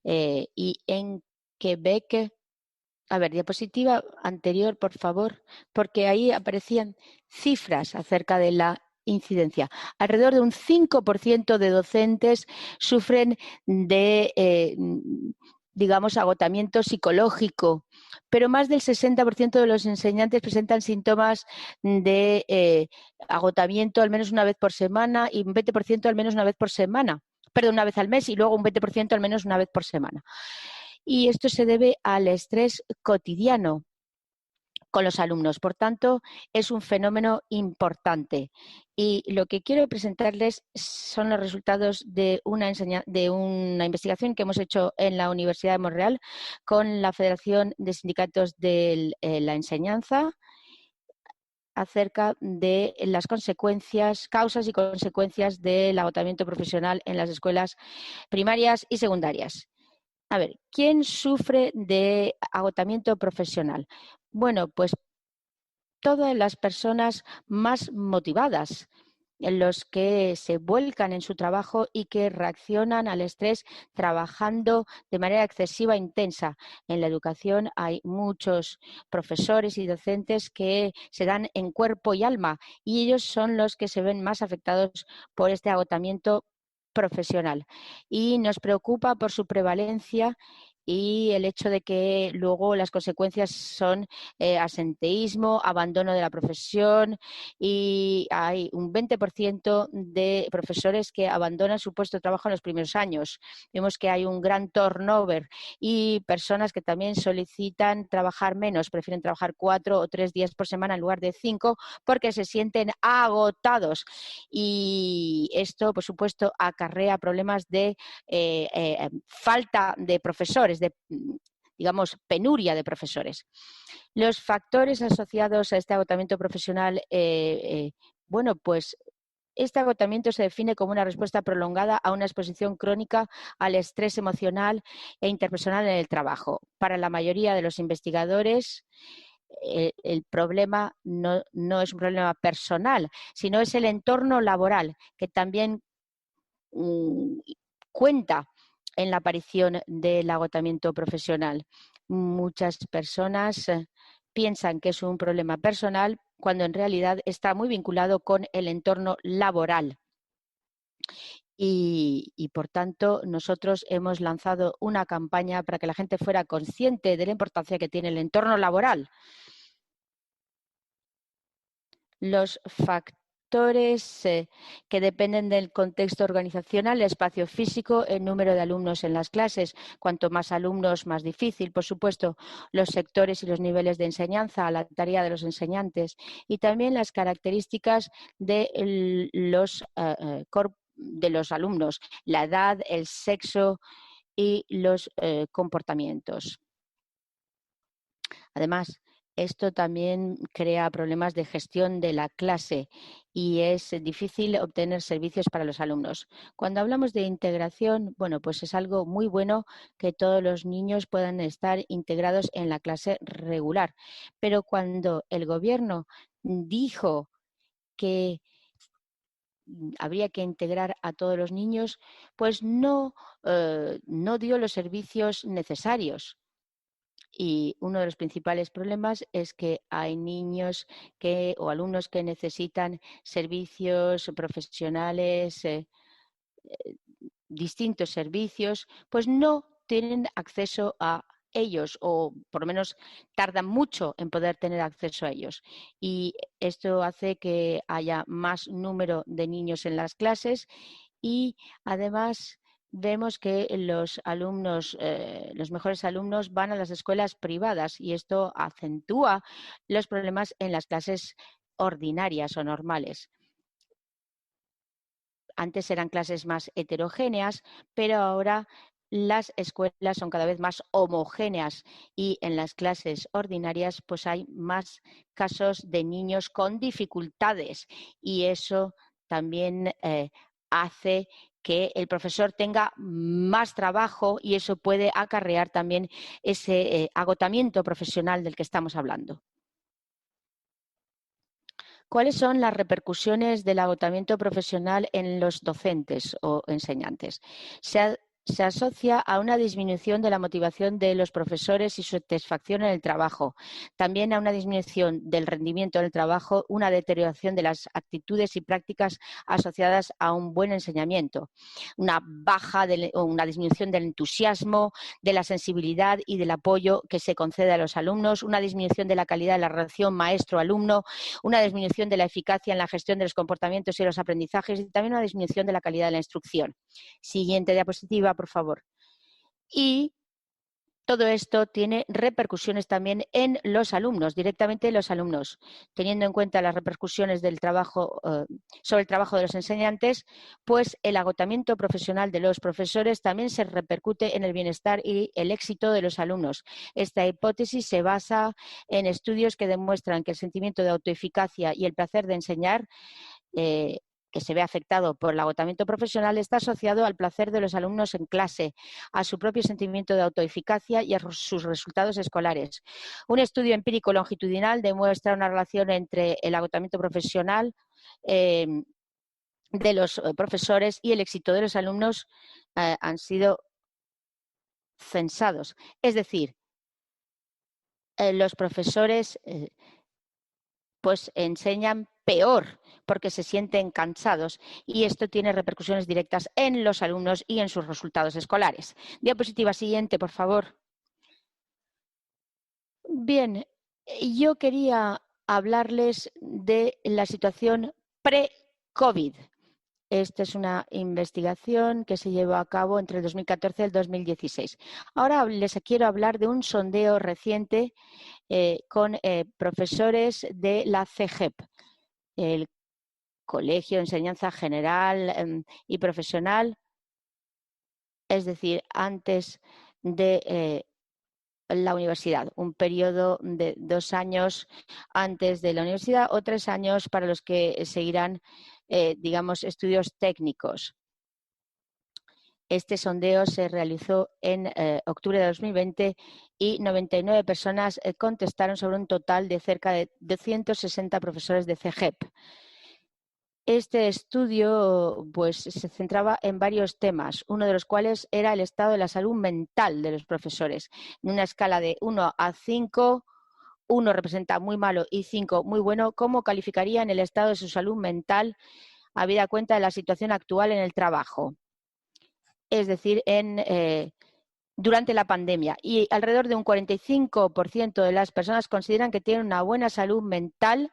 Y en Quebec, a ver, diapositiva anterior, por favor, porque ahí aparecían cifras acerca de la incidencia. Alrededor de un 5% de docentes sufren de, agotamiento psicológico, pero más del 60% de los enseñantes presentan síntomas de agotamiento al menos una vez por semana y un 20% al menos una vez por semana. Perdón, una vez al mes y luego un 20% al menos una vez por semana. Y esto se debe al estrés cotidiano con los alumnos. Por tanto, es un fenómeno importante. Y lo que quiero presentarles son los resultados de una investigación que hemos hecho en la Universidad de Montreal con la Federación de Sindicatos de la Enseñanza acerca de las consecuencias, causas y consecuencias del agotamiento profesional en las escuelas primarias y secundarias. A ver, ¿quién sufre de agotamiento profesional? Bueno, pues todas las personas más motivadas, los que se vuelcan en su trabajo y que reaccionan al estrés trabajando de manera excesiva e intensa. En la educación hay muchos profesores y docentes que se dan en cuerpo y alma y ellos son los que se ven más afectados por este agotamiento profesional. Y nos preocupa por su prevalencia y el hecho de que luego las consecuencias son asenteísmo, abandono de la profesión y hay un 20% de profesores que abandonan su puesto de trabajo en los primeros años. Vemos que hay un gran turnover y personas que también solicitan trabajar menos, prefieren trabajar 4 o 3 días por semana en lugar de 5 porque se sienten agotados y esto, por supuesto, acarrea problemas de falta de profesores, de digamos, penuria de profesores. Los factores asociados a este agotamiento profesional, bueno, pues este agotamiento se define como una respuesta prolongada a una exposición crónica al estrés emocional e interpersonal en el trabajo. Para la mayoría de los investigadores, el problema no es un problema personal, sino es el entorno laboral, que también cuenta en la aparición del agotamiento profesional. Muchas personas piensan que es un problema personal cuando en realidad está muy vinculado con el entorno laboral. Y por tanto, nosotros hemos lanzado una campaña para que la gente fuera consciente de la importancia que tiene el entorno laboral. Los factores que dependen del contexto organizacional, el espacio físico, el número de alumnos en las clases. Cuanto más alumnos, más difícil, por supuesto, los sectores y los niveles de enseñanza, la tarea de los enseñantes y también las características de los alumnos, la edad, el sexo y los comportamientos. Además, esto también crea problemas de gestión de la clase y es difícil obtener servicios para los alumnos. Cuando hablamos de integración, bueno, pues es algo muy bueno que todos los niños puedan estar integrados en la clase regular. Pero cuando el gobierno dijo que habría que integrar a todos los niños, pues no dio los servicios necesarios. Y uno de los principales problemas es que hay niños o alumnos que necesitan servicios profesionales, distintos servicios, pues no tienen acceso a ellos o por lo menos tardan mucho en poder tener acceso a ellos. Y esto hace que haya más número de niños en las clases y además vemos que los alumnos, los mejores alumnos van a las escuelas privadas y esto acentúa los problemas en las clases ordinarias o normales. Antes eran clases más heterogéneas, pero ahora las escuelas son cada vez más homogéneas y en las clases ordinarias pues hay más casos de niños con dificultades y eso también hace que el profesor tenga más trabajo y eso puede acarrear también ese agotamiento profesional del que estamos hablando. ¿Cuáles son las repercusiones del agotamiento profesional en los docentes o enseñantes? Se asocia a una disminución de la motivación de los profesores y su satisfacción en el trabajo, también a una disminución del rendimiento en el trabajo, una deterioración de las actitudes y prácticas asociadas a un buen enseñamiento, una disminución del entusiasmo, de la sensibilidad y del apoyo que se concede a los alumnos, una disminución de la calidad de la relación maestro-alumno, una disminución de la eficacia en la gestión de los comportamientos y los aprendizajes y también una disminución de la calidad de la instrucción. Siguiente diapositiva, por favor. Y Todo esto tiene repercusiones también en los alumnos, directamente en los alumnos, teniendo en cuenta las repercusiones del trabajo, sobre el trabajo de los enseñantes, pues el agotamiento profesional de los profesores también se repercute en el bienestar y el éxito de los alumnos. Esta hipótesis se basa en estudios que demuestran que el sentimiento de autoeficacia y el placer de enseñar que se ve afectado por el agotamiento profesional, está asociado al placer de los alumnos en clase, a su propio sentimiento de autoeficacia y a sus resultados escolares. Un estudio empírico longitudinal demuestra una relación entre el agotamiento profesional de los profesores y el éxito de los alumnos han sido censados. Es decir, los profesores pues enseñan peor porque se sienten cansados y esto tiene repercusiones directas en los alumnos y en sus resultados escolares. Diapositiva siguiente, por favor. Bien, yo quería hablarles de la situación pre-COVID. Esta es una investigación que se llevó a cabo entre el 2014 y el 2016. Ahora les quiero hablar de un sondeo reciente con profesores de la CEGEP, el Colegio de Enseñanza General y Profesional, es decir, antes de la universidad, un periodo de 2 años antes de la universidad o 3 años para los que seguirán, digamos, estudios técnicos. Este sondeo se realizó en octubre de 2020 y 99 personas contestaron sobre un total de cerca de 260 profesores de CEGEP. Este estudio pues, se centraba en varios temas, uno de los cuales era el estado de la salud mental de los profesores. En una escala de 1 a 5, 1 representa muy malo y 5 muy bueno, ¿cómo calificarían el estado de su salud mental habida cuenta de la situación actual en el trabajo? Es decir, durante la pandemia. Y alrededor de un 45% de las personas consideran que tienen una buena salud mental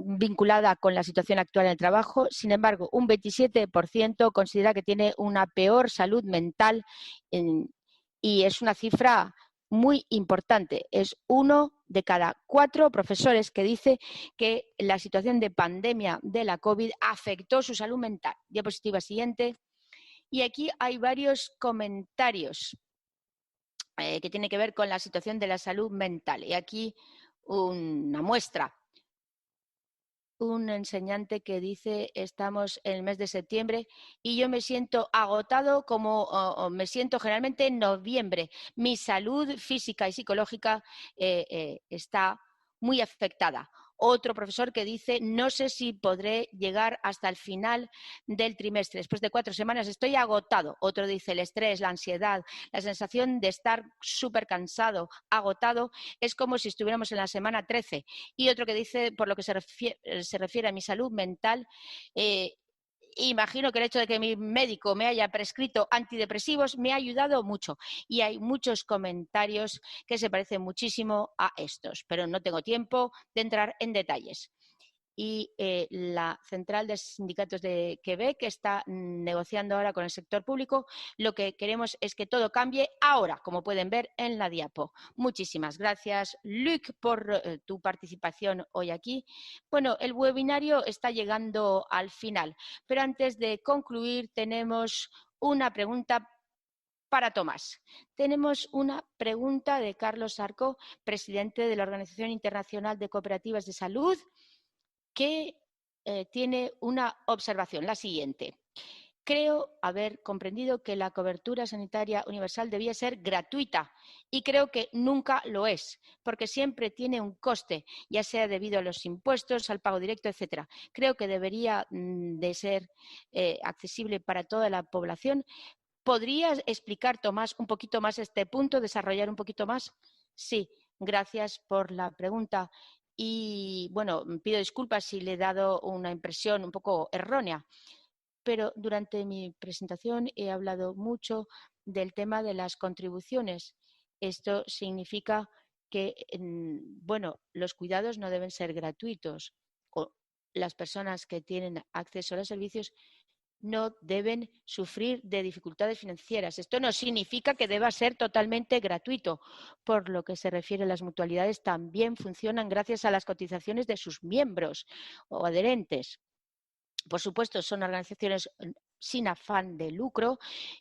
vinculada con la situación actual en el trabajo. Sin embargo, un 27% considera que tiene una peor salud mental y es una cifra muy importante. Es 1 de cada 4 profesores que dice que la situación de pandemia de la COVID afectó su salud mental. Diapositiva siguiente. Y aquí hay varios comentarios que tienen que ver con la situación de la salud mental. Y aquí una muestra. Un enseñante que dice estamos en el mes de septiembre y yo me siento agotado como me siento generalmente en noviembre. Mi salud física y psicológica está muy afectada. Otro profesor que dice no sé si podré llegar hasta el final del trimestre. Después de 4 semanas estoy agotado. Otro dice el estrés, la ansiedad, la sensación de estar súper cansado, agotado, es como si estuviéramos en la semana 13. Y otro que dice, por lo que se refiere a mi salud mental, imagino que el hecho de que mi médico me haya prescrito antidepresivos me ha ayudado mucho. Y hay muchos comentarios que se parecen muchísimo a estos, pero no tengo tiempo de entrar en detalles. Y la Central de Sindicatos de Quebec, que está negociando ahora con el sector público, lo que queremos es que todo cambie ahora, como pueden ver en la diapo. Muchísimas gracias, Luc, por tu participación hoy aquí. Bueno, el webinario está llegando al final, pero antes de concluir tenemos una pregunta para Tomás. Tenemos una pregunta de Carlos Arco, presidente de la Organización Internacional de Cooperativas de Salud, que tiene una observación, la siguiente. Creo haber comprendido que la cobertura sanitaria universal debía ser gratuita y creo que nunca lo es, porque siempre tiene un coste, ya sea debido a los impuestos, al pago directo, etcétera. Creo que debería de ser accesible para toda la población. ¿Podrías explicar, Tomás, un poquito más este punto, desarrollar un poquito más? Sí, gracias por la pregunta. Y bueno, pido disculpas si le he dado una impresión un poco errónea, pero durante mi presentación he hablado mucho del tema de las contribuciones. Esto significa que, bueno, los cuidados no deben ser gratuitos o las personas que tienen acceso a los servicios no deben sufrir de dificultades financieras. Esto no significa que deba ser totalmente gratuito. Por lo que se refiere a las mutualidades, también funcionan gracias a las cotizaciones de sus miembros o adherentes. Por supuesto, son organizaciones sin afán de lucro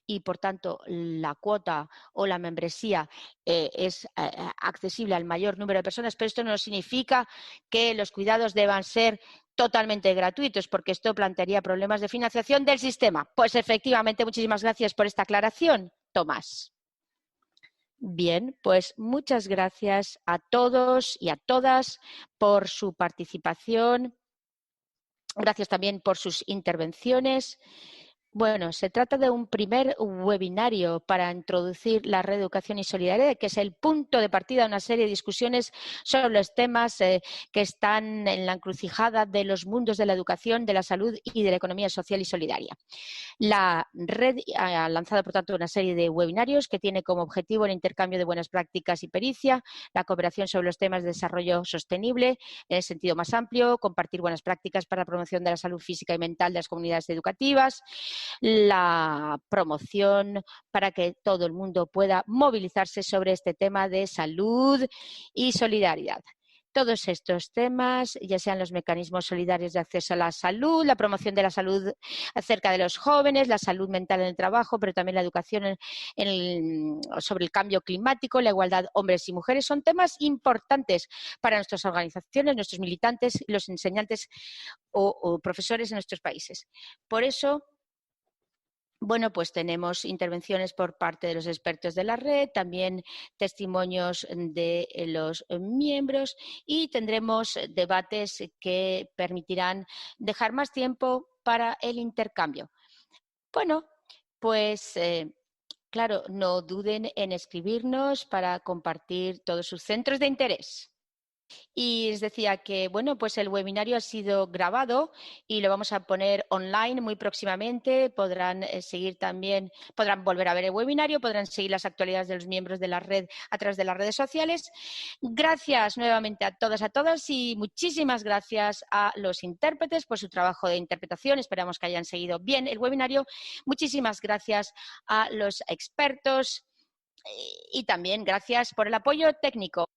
y, por tanto, la cuota o la membresía es accesible al mayor número de personas, pero esto no significa que los cuidados deban ser totalmente gratuitos, porque esto plantearía problemas de financiación del sistema. Pues efectivamente, muchísimas gracias por esta aclaración, Tomás. Bien, pues muchas gracias a todos y a todas por su participación. Gracias también por sus intervenciones. Bueno, se trata de un primer webinario para introducir la reeducación y solidaridad, que es el punto de partida de una serie de discusiones sobre los temas que están en la encrucijada de los mundos de la educación, de la salud y de la economía social y solidaria. La red ha lanzado, por tanto, una serie de webinarios que tiene como objetivo el intercambio de buenas prácticas y pericia, la cooperación sobre los temas de desarrollo sostenible en el sentido más amplio, compartir buenas prácticas para la promoción de la salud física y mental de las comunidades educativas, la promoción para que todo el mundo pueda movilizarse sobre este tema de salud y solidaridad. Todos estos temas, ya sean los mecanismos solidarios de acceso a la salud, la promoción de la salud acerca de los jóvenes, la salud mental en el trabajo, pero también la educación sobre el cambio climático, la igualdad hombres y mujeres, son temas importantes para nuestras organizaciones, nuestros militantes, los enseñantes o profesores en nuestros países. Por eso, bueno, pues tenemos intervenciones por parte de los expertos de la red, también testimonios de los miembros y tendremos debates que permitirán dejar más tiempo para el intercambio. Bueno, pues claro, no duden en escribirnos para compartir todos sus centros de interés. Y les decía que, bueno, pues el webinario ha sido grabado y lo vamos a poner online muy próximamente. Podrán seguir también, podrán volver a ver el webinario, podrán seguir las actualidades de los miembros de la red a través de las redes sociales. Gracias nuevamente a todas y muchísimas gracias a los intérpretes por su trabajo de interpretación. Esperamos que hayan seguido bien el webinario. Muchísimas gracias a los expertos y también gracias por el apoyo técnico.